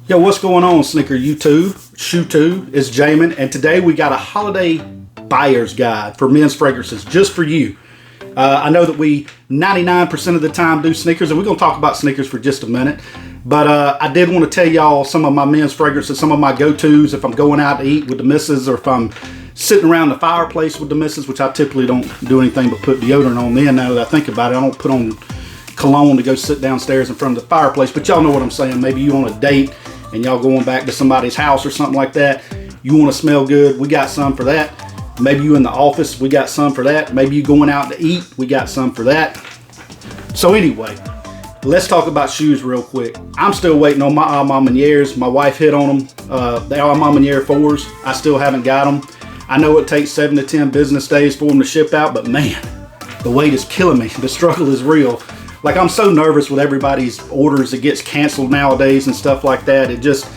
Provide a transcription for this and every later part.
Yo, what's going on, Sneaker YouTube? ShoeTube, it's Jamin, and today we got a holiday buyer's guide for men's fragrances just for you. I know that we 99% of the time do sneakers, and we're going to talk about sneakers for just a minute. But I did want to tell y'all some of my men's fragrances, some of my go-tos if I'm going out to eat with the missus, or if I'm sitting around the fireplace with the missus, which I typically don't do anything but put deodorant on then. Now that I think about it, I don't put on cologne to go sit downstairs in front of the fireplace, but y'all know what I'm saying. Maybe you on a date and y'all going back to somebody's house or something like that. You want to smell good, we got some for that. Maybe you in the office, we got some for that. Maybe you going out to eat, we got some for that. So anyway, let's talk about shoes real quick. I'm still waiting on my Almamaniers. My wife hit on them. The Almamanier 4s, I still haven't got them. I know it takes 7 to 10 business days for them to ship out, but man, the wait is killing me. The struggle is real. Like, I'm so nervous with everybody's orders that gets canceled nowadays and stuff like that. It just,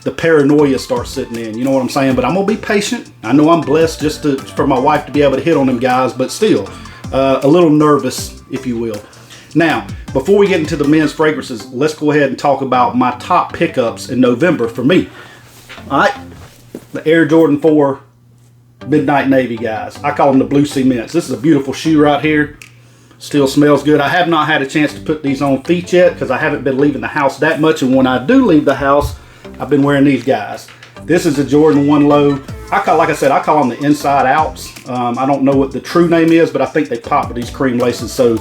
the paranoia starts sitting in, you know what I'm saying? But I'm gonna be patient. I know I'm blessed just for my wife to be able to hit on them guys, but still a little nervous, if you will. Now, before we get into the men's fragrances, let's go ahead and talk about my top pickups in November for me. All right, the Air Jordan 4 Midnight Navy, guys. I call them the Blue Cements. This is a beautiful shoe right here. Still smells good. I have not had a chance to put these on feet yet because I haven't been leaving the house that much, and when I do leave the house, I've been wearing these guys. This is a Jordan 1 Low. Like I said, I call them the Inside Outs. I don't know what the true name is, but I think they pop with these cream laces. So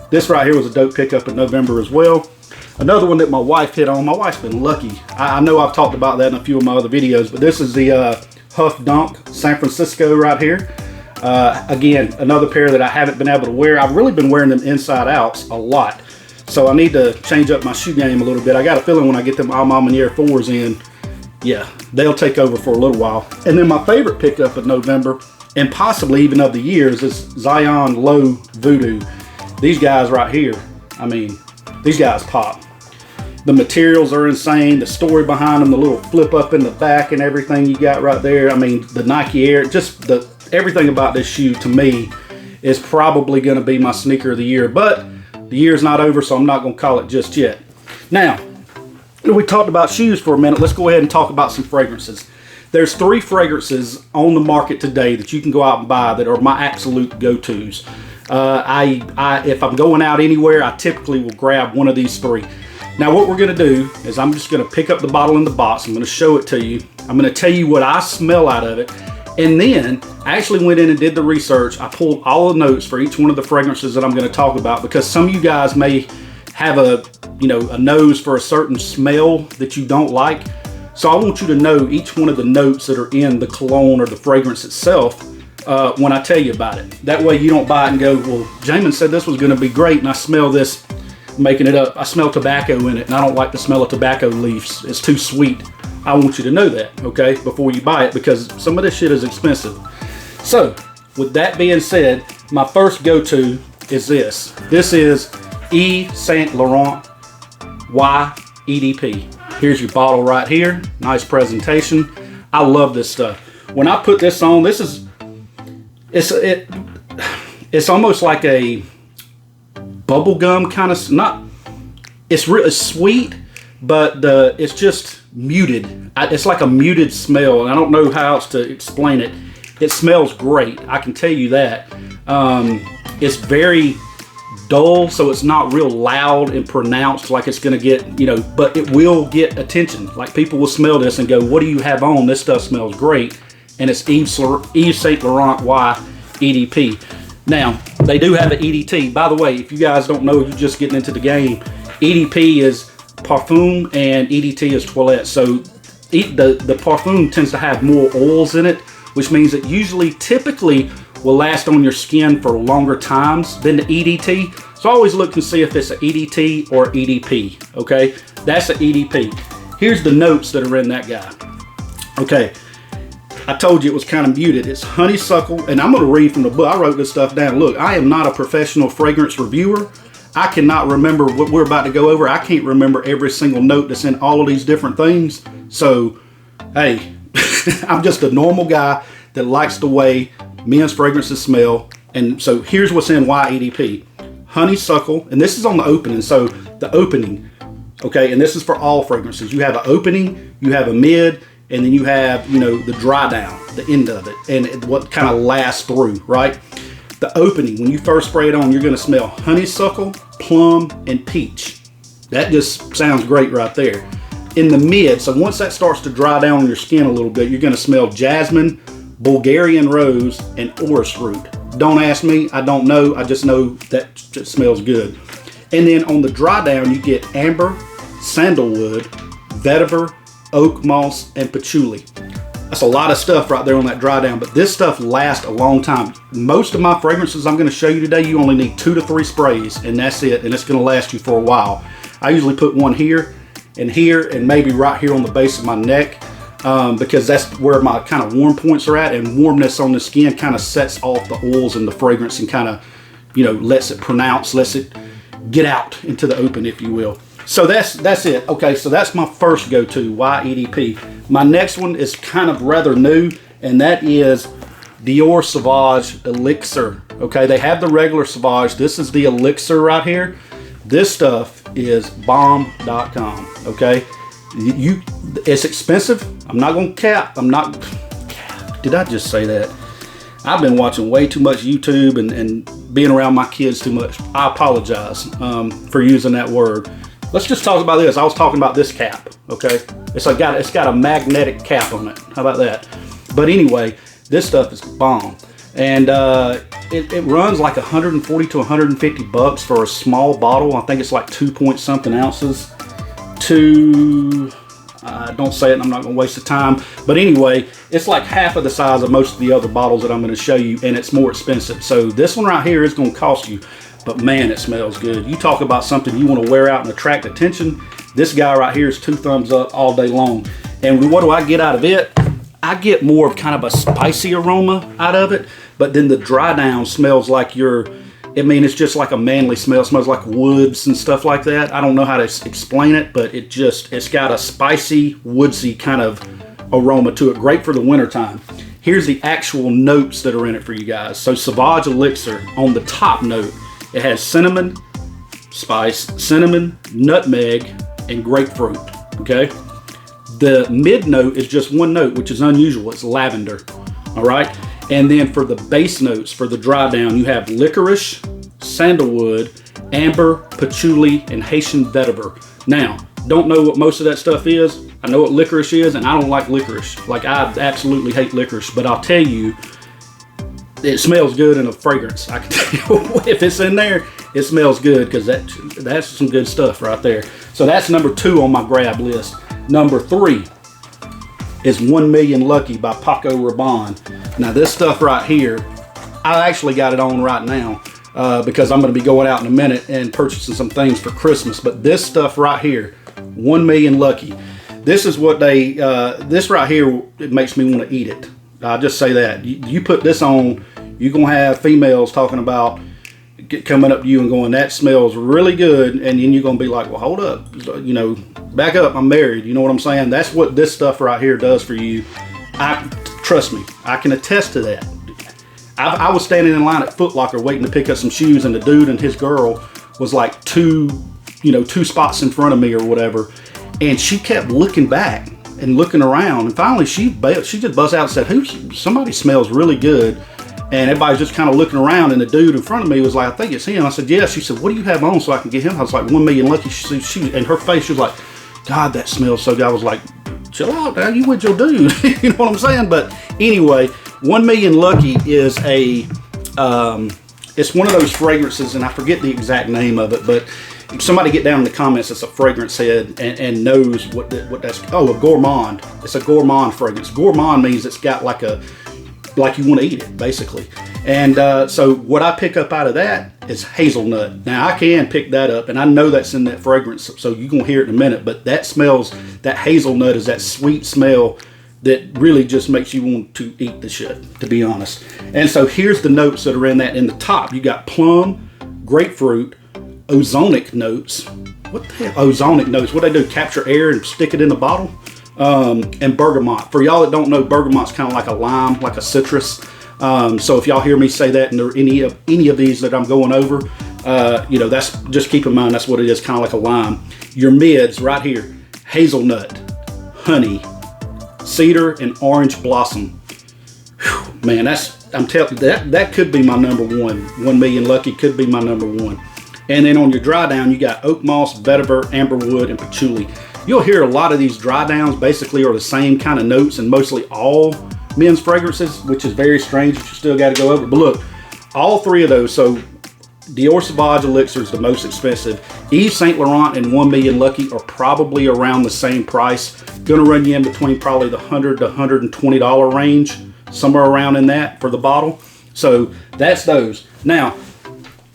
this right here was a dope pickup in November as well. Another one that my wife hit on. My wife's been lucky. I know I've talked about that in a few of my other videos, but this is the Huff Dunk San Francisco right here. Again, another pair that I haven't been able to wear. I've really been wearing them Inside Outs a lot. So I need to change up my shoe game a little bit. I got a feeling when I get them Almamanier 4s in, yeah, they'll take over for a little while. And then my favorite pickup of November, and possibly even of the years, is Zion Low Voodoo. These guys right here, I mean, these guys pop. The materials are insane. The story behind them, the little flip up in the back and everything you got right there. I mean, the Nike Air, just everything about this shoe to me is probably going to be my sneaker of the year. But the year's not over, so I'm not going to call it just yet. Now, we talked about shoes for a minute. Let's go ahead and talk about some fragrances. There's 3 fragrances on the market today that you can go out and buy that are my absolute go-tos. If I'm going out anywhere, I typically will grab one of these 3. Now, what we're going to do is I'm just going to pick up the bottle in the box. I'm going to show it to you. I'm going to tell you what I smell out of it. And then I actually went in and did the research. I pulled all the notes for each one of the fragrances that I'm going to talk about, because some of you guys may have a nose for a certain smell that you don't like. So I want you to know each one of the notes that are in the cologne or the fragrance itself when I tell you about it. That way you don't buy it and go, well, Jamin said this was going to be great, and I smell this, making it up. I smell tobacco in it, and I don't like the smell of tobacco leaves. It's too sweet. I want you to know that, okay, before you buy it, because some of this shit is expensive. So, with that being said, my first go-to is this. This is Yves Saint Laurent Y EDP. Here's your bottle right here. Nice presentation. I love this stuff. When I put this on, it's almost like a bubblegum kind of, it's really sweet, but it's just muted. It's like a muted smell, and I don't know how else to explain it. It smells great, I can tell you that. It's very dull, so it's not real loud and pronounced like it's gonna get, but it will get attention. Like, people will smell this and go, what do you have on? This stuff smells great. And it's Yves Saint Laurent Y EDP. Now, they do have an EDT. By the way, if you guys don't know, you're just getting into the game. EDP is Parfum and EDT is Toilette. So the Parfum tends to have more oils in it, which means it typically will last on your skin for longer times than the EDT. So always look and see if it's an EDT or EDP, okay? That's an EDP. Here's the notes that are in that guy. Okay, I told you it was kind of muted. It's honeysuckle, and I'm gonna read from the book. I wrote this stuff down. Look, I am not a professional fragrance reviewer. I cannot remember what we're about to go over. I can't remember every single note that's in all of these different things. So, hey, I'm just a normal guy that likes the way men's fragrances smell. And so here's what's in YEDP. Honeysuckle, and this is on the opening. So the opening, Okay, and this is for all fragrances. You have an opening, you have a mid, and then you have, the dry down, the end of it, and what kind of lasts through, right? The opening, when you first spray it on, you're going to smell honeysuckle, plum, and peach. That just sounds great right there. In the mid, so once that starts to dry down on your skin a little bit, you're going to smell jasmine, Bulgarian rose, and orris root. Don't ask me, I don't know, I just know that just smells good. And then on the dry down, you get amber, sandalwood, vetiver, oak moss, and patchouli. That's a lot of stuff right there on that dry down, but this stuff lasts a long time. Most of my fragrances I'm going to show you today, you only need 2 to 3 sprays, and that's it, and it's going to last you for a while. I usually put one here, and maybe right here on the base of my neck, because that's where my kind of warm points are at, and warmness on the skin kind of sets off the oils and the fragrance and kind of, lets it pronounce, lets it get out into the open, if you will. So that's it. Okay, so that's my first go-to, YEDP. My next one is kind of rather new, and that is Dior Sauvage Elixir. Okay, they have the regular Sauvage. This is the Elixir right here. This stuff is bomb.com. Okay, it's expensive. I'm not gonna cap. Did I just say that? I've been watching way too much YouTube and being around my kids too much. I apologize for using that word. Let's just talk about this. I was talking about this cap, okay? It's got a magnetic cap on it. How about that? But anyway, this stuff is bomb. And it runs like 140 to 150 bucks for a small bottle. I think it's like 2 point something ounces. Don't say it, and I'm not gonna waste the time. But anyway, it's like half of the size of most of the other bottles that I'm gonna show you, and it's more expensive. So this one right here is gonna cost you, but man, it smells good. You talk about something you wanna wear out and attract attention. This guy right here is 2 thumbs up all day long. And what do I get out of it? I get more of kind of a spicy aroma out of it, but then the dry down smells like it's just like a manly smell. It smells like woods and stuff like that. I don't know how to explain it, but it's got a spicy, woodsy kind of aroma to it. Great for the wintertime. Here's the actual notes that are in it for you guys. So Sauvage Elixir, on the top note, it has cinnamon, spice, cinnamon, nutmeg, and grapefruit, okay? The mid note is just one note, which is unusual. It's lavender, all right? And then for the base notes, for the dry down, you have licorice, sandalwood, amber, patchouli, and Haitian vetiver. Now, don't know what most of that stuff is. I know what licorice is, and I don't like licorice. Like, I absolutely hate licorice, but I'll tell you, it smells good in a fragrance. I can tell you, if it's in there, it smells good, because that's some good stuff right there. So that's number 2 on my grab list. Number 3 is 1 Million Lucky by Paco Rabanne. Now this stuff right here, I actually got it on right now because I'm going to be going out in a minute and purchasing some things for Christmas. But this stuff right here, 1 Million Lucky, this is what this right here, it makes me want to eat it. I'll just say that. You put this on, you're going to have females talking about coming up to you and going, that smells really good, and then you're going to be like, well, hold up, back up, I'm married. You know what I'm saying? That's what this stuff right here does for you. Trust me, I can attest to that. I was standing in line at Foot Locker waiting to pick up some shoes, and the dude and his girl was like two spots in front of me or whatever, and she kept looking back and looking around, and finally she just buzzed out and said, somebody smells really good. And everybody's just kind of looking around, and the dude in front of me was like, I think it's him. I said, yeah. She said, what do you have on so I can get him? I was like, 1 Million Lucky. And her face, she was like, God, that smells so good. I was like, chill out, man. You with your dude. You know what I'm saying? But anyway, 1 Million Lucky is it's one of those fragrances, and I forget the exact name of it, but if somebody get down in the comments that's a fragrance head and knows what that's, a gourmand. It's a gourmand fragrance. Gourmand means it's got like you want to eat it, basically. And so what I pick up out of that is hazelnut. Now I can pick that up, and I know that's in that fragrance, so you're going to hear it in a minute, but that hazelnut is that sweet smell that really just makes you want to eat the shit, to be honest. And so here's the notes that are in that. In the top, you got plum, grapefruit, ozonic notes. What the hell? Ozonic notes. What they do, capture air and stick it in the bottle? And bergamot. For y'all that don't know, bergamot's kind of like a lime, like a citrus. So if y'all hear me say that and there are any of these that I'm going over, You know, that's, just keep in mind, that's what it is, kind of like a lime. Your mids right here, hazelnut, honey, cedar, and orange blossom. Whew, man, I'm telling you, that could be my number one. 1 Million Lucky could be my number one. And then on your dry down, you got oak moss, vetiver, amberwood, and patchouli. You'll hear a lot of these dry downs basically are the same kind of notes in mostly all men's fragrances, which is very strange that you still got to go over. But look, all three of those. So Dior Sauvage Elixir is the most expensive. Yves Saint Laurent and 1 Million Lucky are probably around the same price. Gonna run you in between probably the $100 to $120 range, somewhere around in that for the bottle. So that's those. Now,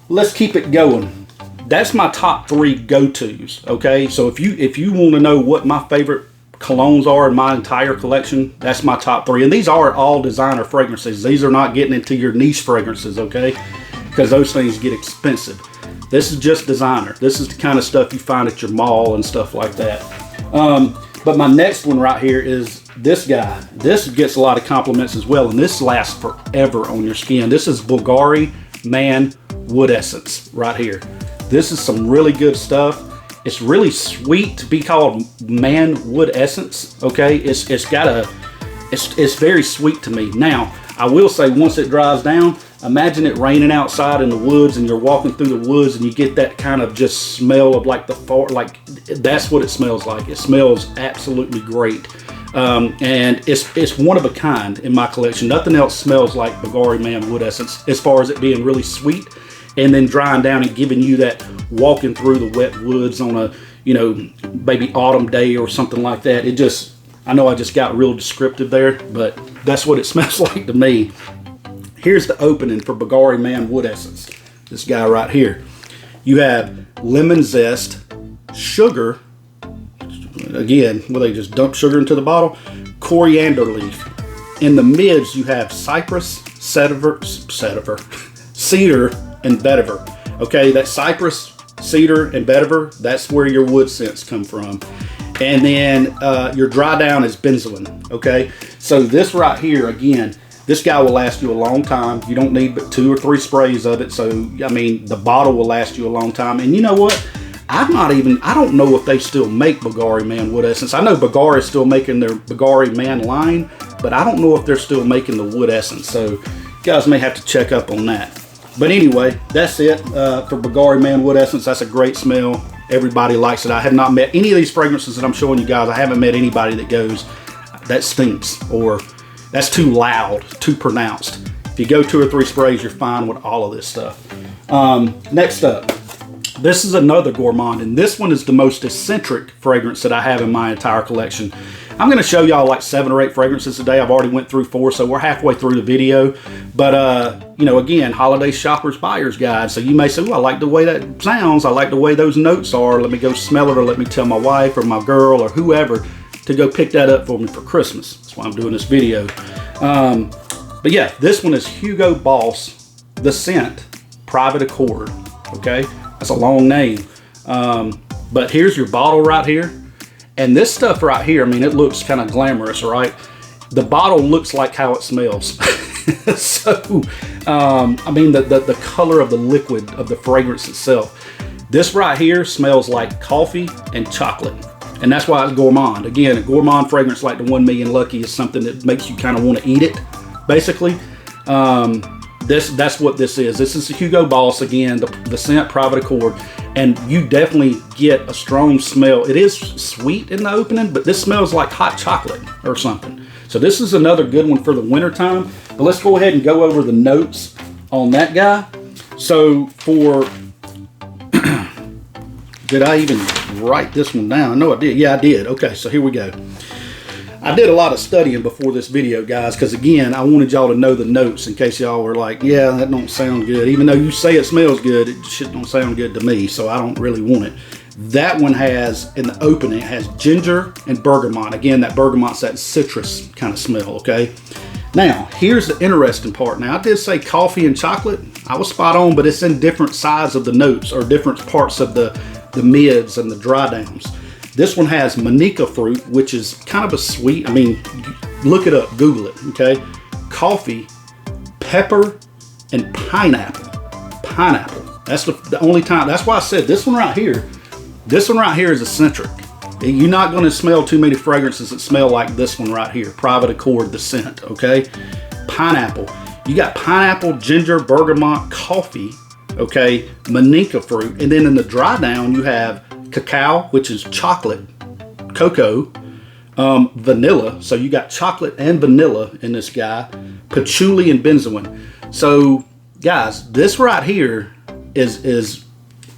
let's keep it going. That's my top 3 go-tos, okay? So if you want to know what my favorite colognes are in my entire collection, that's my top 3. And these are all designer fragrances. These are not getting into your niche fragrances, okay? Because those things get expensive. This is just designer. This is the kind of stuff you find at your mall and stuff like that. But my next one right here is this guy. This gets a lot of compliments as well, and this lasts forever on your skin. This is Bulgari Man Wood Essence right here. This is some really good stuff. It's really sweet to be called Man Wood Essence. Okay, it's very sweet to me. Now, I will say, once it dries down, imagine it raining outside in the woods, and you're walking through the woods, and you get that kind of just smell of like the fart. Like, that's what it smells like. It smells absolutely great. And it's one of a kind in my collection. Nothing else smells like Bulgari Man Wood Essence as far as it being really sweet and then drying down and giving you that walking through the wet woods on a, you know, maybe autumn day or something like that. It just, I know I just got real descriptive there, but that's what it smells like to me. Here's the opening for Bulgari Man Wood Essence. This guy right here. You have lemon zest, sugar. Again, will they just dump sugar into the bottle? Coriander leaf. In the mids, you have cypress, cedar, and vetiver. Okay, that cypress, cedar, and vetiver, that's where your wood scents come from. And then your dry down is benzoin. Okay, so this right here, again, this guy will last you a long time. You don't need but 2 or 3 sprays of it. So, I mean, the bottle will last you a long time. And you know what? I don't know if they still make Bulgari Man Wood Essence. I know Bulgari is still making their Bulgari Man line, but I don't know if they're still making the wood essence. So you guys may have to check up on that. But anyway, that's it for Bulgari Man Wood Essence. That's a great smell. Everybody likes it. I have not met any of these fragrances that I'm showing you guys. I haven't met anybody that goes, that stinks, or that's too loud, too pronounced. If you go 2 or 3 sprays, you're fine with all of this stuff. Next up. This is another gourmand, and this one is the most eccentric fragrance that I have in my entire collection. I'm going to show y'all like 7 or 8 fragrances today. I've already went through 4, so we're halfway through the video. But, you know, again, holiday shoppers, buyer's guide. So you may say, well, I like the way that sounds. I like the way those notes are. Let me go smell it, or let me tell my wife or my girl or whoever to go pick that up for me for Christmas. That's why I'm doing this video. But yeah, this one is Hugo Boss, The Scent, Private Accord. Okay. That's a long name. But here's your bottle right here. And this stuff right here, I mean, it looks kind of glamorous, right? The bottle looks like how it smells. So, I mean, the color of the liquid of the fragrance itself. This right here smells like coffee and chocolate. And that's why it's gourmand. Again, a gourmand fragrance like the 1 Million Lucky is something that makes you kind of want to eat it, basically. That's what this is. This is the Hugo Boss, again, the Scent Private Accord, and you definitely get a strong smell. It is sweet in the opening, but this smells like hot chocolate or something. So this is another good one for the winter time. But let's go ahead and go over the notes on that guy. So for, did I even write this one down? I know I did. Yeah, I did. Okay, so here we go. I did a lot of studying before this video, guys, because again, I wanted y'all to know the notes in case y'all were like, yeah, that don't sound good. Even though you say it smells good, it shit don't sound good to me, so I don't really want it. That one has, in the opening, it has ginger and bergamot. Again, that bergamot's that citrus kind of smell, okay? Now, here's the interesting part. Now, I did say coffee and chocolate. I was spot on, but it's in different sides of the notes, or different parts of the mids and the dry downs. This one has manica fruit, which is kind of a sweet, I mean, look it up, Google it, okay? Coffee, pepper, and pineapple. Pineapple. That's the only time. That's why I said this one right here. This one right here is eccentric. You're not going to smell too many fragrances that smell like this one right here. Private Accord, the scent, okay? Pineapple. You got pineapple, ginger, bergamot, coffee, okay? Manuka fruit. And then in the dry down, you have cacao, which is chocolate, cocoa, vanilla. So you got chocolate and vanilla in this guy. Patchouli and benzoin. So, guys, this right here is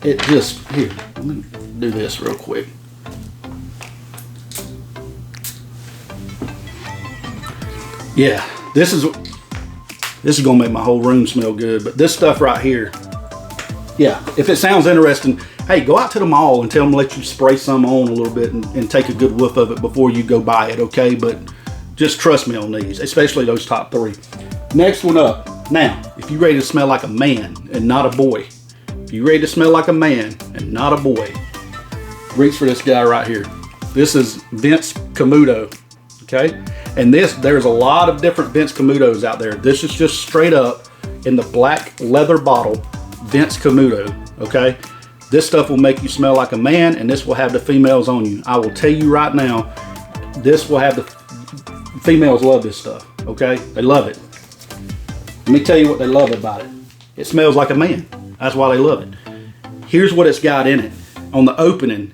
it just, here, let me do this real quick. Yeah, this is gonna make my whole room smell good. But this stuff right here, yeah, if it sounds interesting, hey, go out to the mall and tell them to let you spray some on a little bit and take a good whiff of it before you go buy it, okay? But just trust me on these, especially those top 3. Next one up. Now, if you're ready to smell like a man and not a boy, if you're ready to smell like a man and not a boy, reach for this guy right here. This is Vince Camuto, okay? And there's a lot of different Vince Camutos out there. This is just straight up in the black leather bottle, Vince Camuto, okay? This stuff will make you smell like a man, and this will have the females on you. I will tell you right now, this will have the females love this stuff, okay? They love it. Let me tell you what they love about it. It smells like a man. That's why they love it. Here's what it's got in it. On the opening,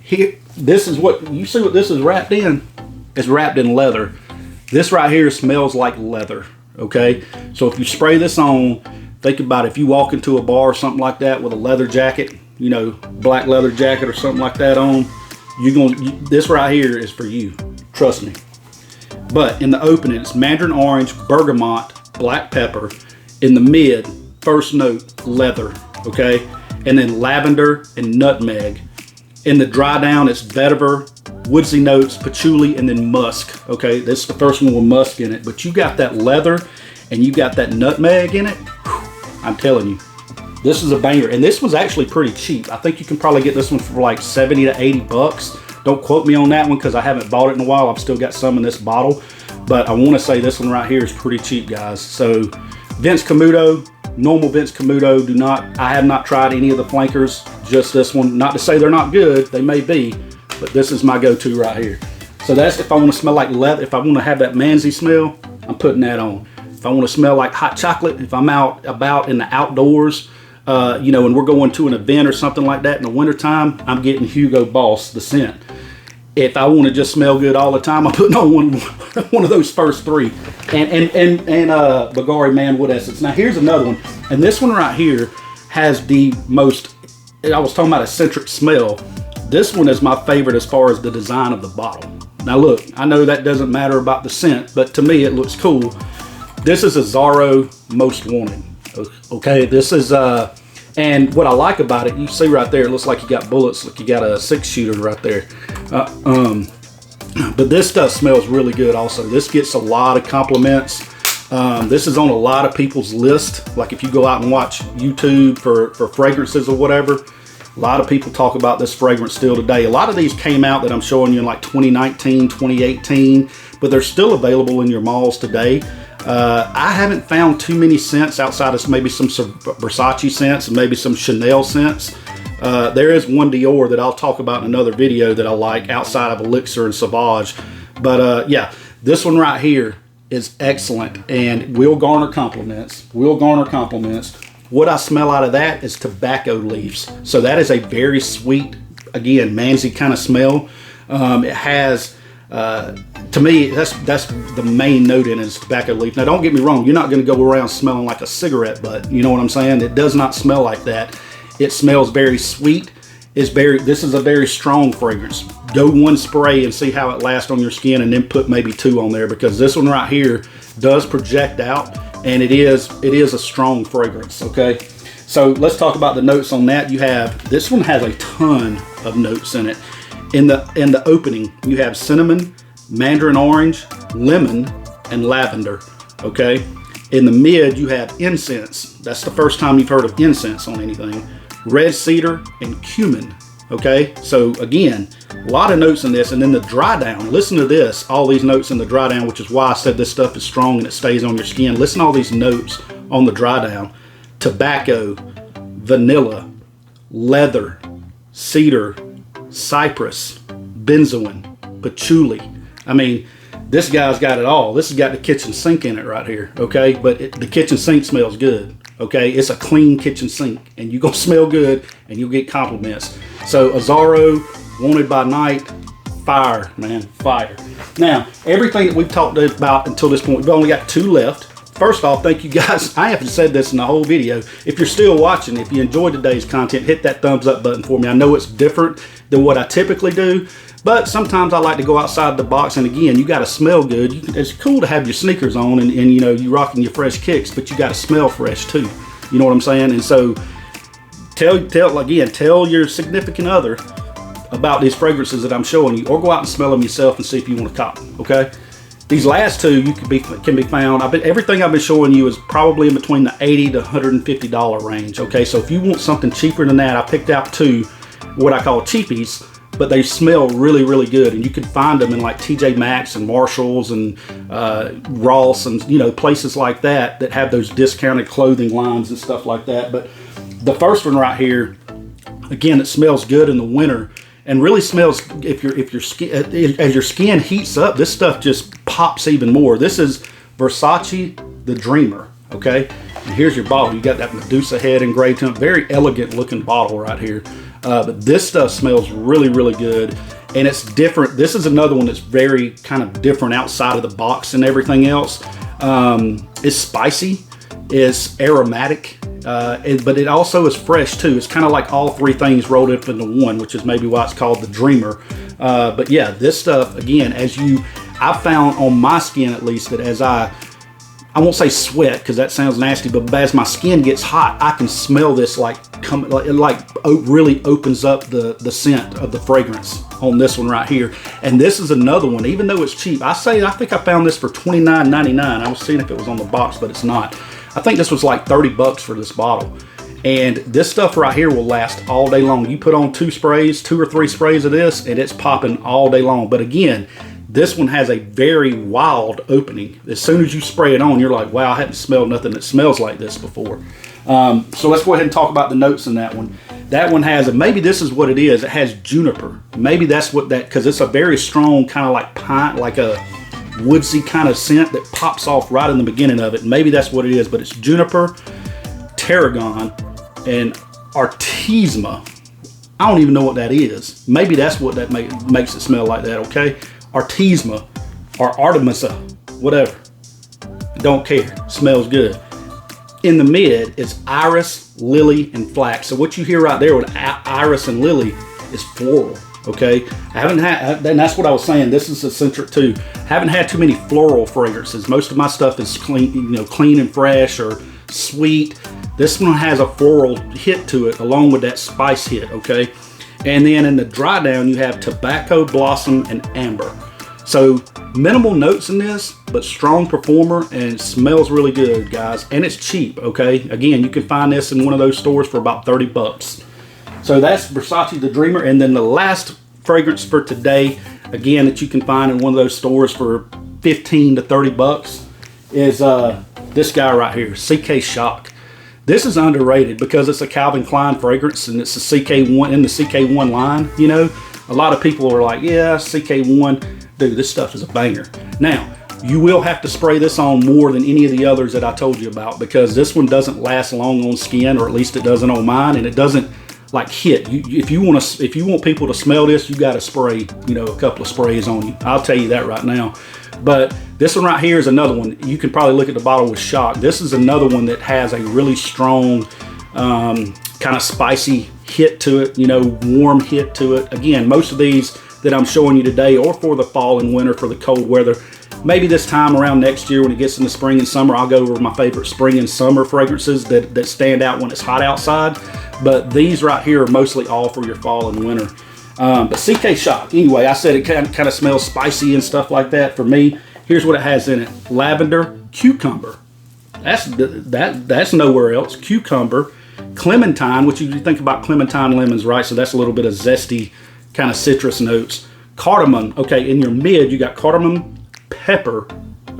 here, this is what, you see what this is wrapped in? It's wrapped in leather. This right here smells like leather, okay? So if you spray this on, think about if you walk into a bar or something like that with a leather jacket, you know, black leather jacket or something like that on, this right here is for you. Trust me. But in the opening, it's mandarin orange, bergamot, black pepper. In the mid, first note, leather, okay? And then lavender and nutmeg. In the dry down, it's vetiver, woodsy notes, patchouli, and then musk, okay? This is the first one with musk in it. But you got that leather and you got that nutmeg in it. Whew, I'm telling you, this is a banger. And this was actually pretty cheap. I think you can probably get this one for like 70 to 80 bucks. Don't quote me on that one because I haven't bought it in a while. I've still got some in this bottle. But I want to say this one right here is pretty cheap, guys. So Vince Camuto, normal Vince Camuto, I have not tried any of the flankers, just this one. Not to say they're not good, they may be, but this is my go-to right here. So that's if I want to smell like leather, if I want to have that manzy smell, I'm putting that on. If I want to smell like hot chocolate, if I'm out about in the outdoors, you know, and we're going to an event or something like that in the wintertime, I'm getting Hugo Boss, the scent. If I want to just smell good all the time, I'm putting on one of those first 3. And Bulgari Manwood Essence. Now here's another one. And this one right here has the most, I was talking about eccentric smell. This one is my favorite as far as the design of the bottle. Now look, I know that doesn't matter about the scent, but to me it looks cool. This is a Zaro Most Wanted. Okay, this is, and what I like about it, you see right there, it looks like you got bullets, like you got a 6-shooter right there. But this stuff smells really good also. This gets a lot of compliments. This is on a lot of people's list. Like if you go out and watch YouTube for fragrances or whatever, a lot of people talk about this fragrance still today. A lot of these came out that I'm showing you in like 2019, 2018, but they're still available in your malls today. I haven't found too many scents outside of maybe some Versace scents and maybe some Chanel scents. There is one Dior that I'll talk about in another video that I like outside of Elixir and Sauvage. But yeah, this one right here is excellent and will garner compliments. What I smell out of that is tobacco leaves. So that is a very sweet, again, manzy kind of smell. It has, to me, that's the main note in it is tobacco leaf. Now don't get me wrong, you're not going to go around smelling like a cigarette butt. You know what I'm saying? It does not smell like that. It smells very sweet. This is a very strong fragrance. Go one spray and see how it lasts on your skin and then put maybe 2 on there because this one right here does project out and it is a strong fragrance, okay? So let's talk about the notes on that. This one has a ton of notes in it. In the opening, you have cinnamon, mandarin orange, lemon, and lavender, okay? In the mid, you have incense. That's the first time you've heard of incense on anything. Red cedar and cumin, okay? So again, a lot of notes in this. And then the dry down, listen to this, all these notes in the dry down, which is why I said this stuff is strong and it stays on your skin. Listen to all these notes on the dry down. Tobacco, vanilla, leather, cedar, cypress, benzoin, patchouli. I mean, this guy's got it all. This has got the kitchen sink in it right here, okay? But the kitchen sink smells good, okay? It's a clean kitchen sink, and you're going to smell good, and you'll get compliments. So, Azzaro, Wanted by Night, fire, man, fire. Now, everything that we've talked about until this point, we've only got 2 left. First off, thank you guys. I haven't said this in the whole video. If you're still watching, if you enjoyed today's content, hit that thumbs up button for me. I know it's different than what I typically do, but sometimes I like to go outside the box. And again, you got to smell good. It's cool to have your sneakers on and you know, you rocking your fresh kicks, but you got to smell fresh too. You know what I'm saying? And so tell your significant other about these fragrances that I'm showing you, or go out and smell them yourself and see if you want to cop them, okay? These last 2 can be found. Everything I've been showing you is probably in between the $80 to $150 range, okay? So if you want something cheaper than that, I picked out 2 what I call cheapies, but they smell really, really good, and you can find them in like TJ Maxx and Marshalls and Ross and, you know, places like that that have those discounted clothing lines and stuff like that. But the first one right here, again, it smells good in the winter and really smells, if your skin, as your skin heats up, this stuff just pops even more. This is Versace the Dreamer, okay? And here's your bottle. You got that Medusa head engraved on it. Very elegant looking bottle right here. But this stuff smells really, really good, and it's different. This is another one that's very kind of different outside of the box and everything else. It's spicy, it's aromatic, but it also is fresh too. It's kind of like all 3 things rolled up into one, which is maybe why it's called the Dreamer. But yeah, this stuff, again, I found on my skin at least, that as I won't say sweat because that sounds nasty, but as my skin gets hot, I can smell this really opens up the scent of the fragrance on this one right here. And this is another one, even though it's cheap. I think I found this for $29.99. I was seeing if it was on the box, but it's not. I think this was like 30 bucks for this bottle. And this stuff right here will last all day long. You put on 2 or 3 sprays of this, and it's popping all day long. But again, this one has a very wild opening. As soon as you spray it on, you're like, wow, I hadn't smelled nothing that smells like this before. So let's go ahead and talk about the notes in that one. That one has, and maybe this is what it is, it has juniper. Maybe that's what that, because it's a very strong kind of like pine, like a woodsy kind of scent that pops off right in the beginning of it. Maybe that's what it is, but it's juniper, tarragon, and artemisia. I don't even know what that is. Maybe that's what that makes it smell like that, okay? Artemisia or Artemisia, whatever. Don't care. Smells good. In the mid, it's iris, lily, and flax. So what you hear right there with iris and lily is floral. Okay, I haven't had, and that's what I was saying. This is eccentric too. Haven't had too many floral fragrances. Most of my stuff is clean, you know, clean and fresh or sweet. This one has a floral hit to it, along with that spice hit. Okay, and then in the dry down, you have tobacco, blossom, and amber. So minimal notes in this, but strong performer, and it smells really good, guys. And it's cheap. Okay, again, you can find this in one of those stores for about 30 bucks. So that's Versace the Dreamer. And then the last fragrance for today, again, that you can find in one of those stores for 15 to 30 bucks is this guy right here, CK Shock. This is underrated because it's a Calvin Klein fragrance, and it's a CK1 in the CK1 line. You know, a lot of people are like, yeah, CK1, dude, this stuff is a banger. Now, you will have to spray this on more than any of the others that I told you about, because this one doesn't last long on skin, or at least it doesn't on mine, and it doesn't like hit. If you want people to smell this, you got to spray, you know, a couple of sprays on you. I'll tell you that right now. But this one right here is another one. You can probably look at the bottle with Shock. This is another one that has a really strong kind of spicy hit to it, you know, warm hit to it. Again, most of these that I'm showing you today are for the fall and winter, for the cold weather. Maybe this time around next year when it gets into spring and summer, I'll go over my favorite spring and summer fragrances that stand out when it's hot outside. But these right here are mostly all for your fall and winter. But CK Shock, anyway, I said it kind of smells spicy and stuff like that. For me, here's what it has in it: lavender, cucumber. That's nowhere else. Cucumber, clementine, which you think about clementine lemons, right? So that's a little bit of zesty kind of citrus notes. Cardamom. Okay, in your mid, you got cardamom, pepper,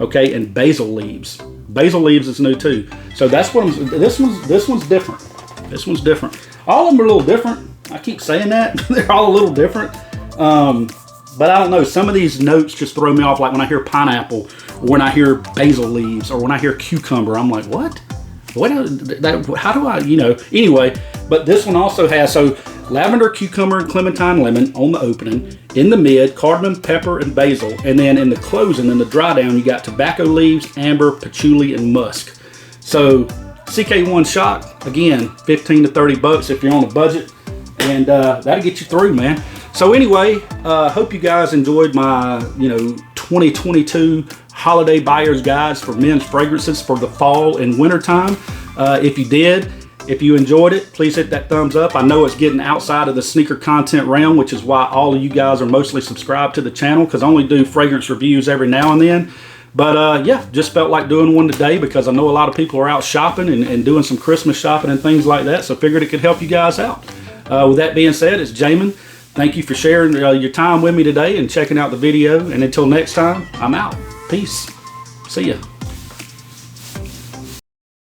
okay, and basil leaves. Basil leaves is new too. So that's what this one's different. This one's different. All of them are a little different. I keep saying that. They're all a little different. But I don't know. Some of these notes just throw me off. Like when I hear pineapple, or when I hear basil leaves, or when I hear cucumber, I'm like, what? How do I, anyway. But this one also has, so lavender, cucumber, and clementine lemon on the opening. In the mid, cardamom, pepper, and basil. And then in the closing, in the dry down, you got tobacco leaves, amber, patchouli, and musk. So CK1 shot, again, 15 to 30 bucks if you're on a budget. And that'll get you through, man. So anyway, hope you guys enjoyed my, 2022 holiday buyer's guides for men's fragrances for the fall and winter time. If you did, if you enjoyed it, please hit that thumbs up. I know it's getting outside of the sneaker content realm, which is why all of you guys are mostly subscribed to the channel, because I only do fragrance reviews every now and then. But yeah, just felt like doing one today because I know a lot of people are out shopping and doing some Christmas shopping and things like that. So figured it could help you guys out. With that being said, it's Jamin. Thank you for sharing your time with me today and checking out the video. And until next time, I'm out. Peace. See ya.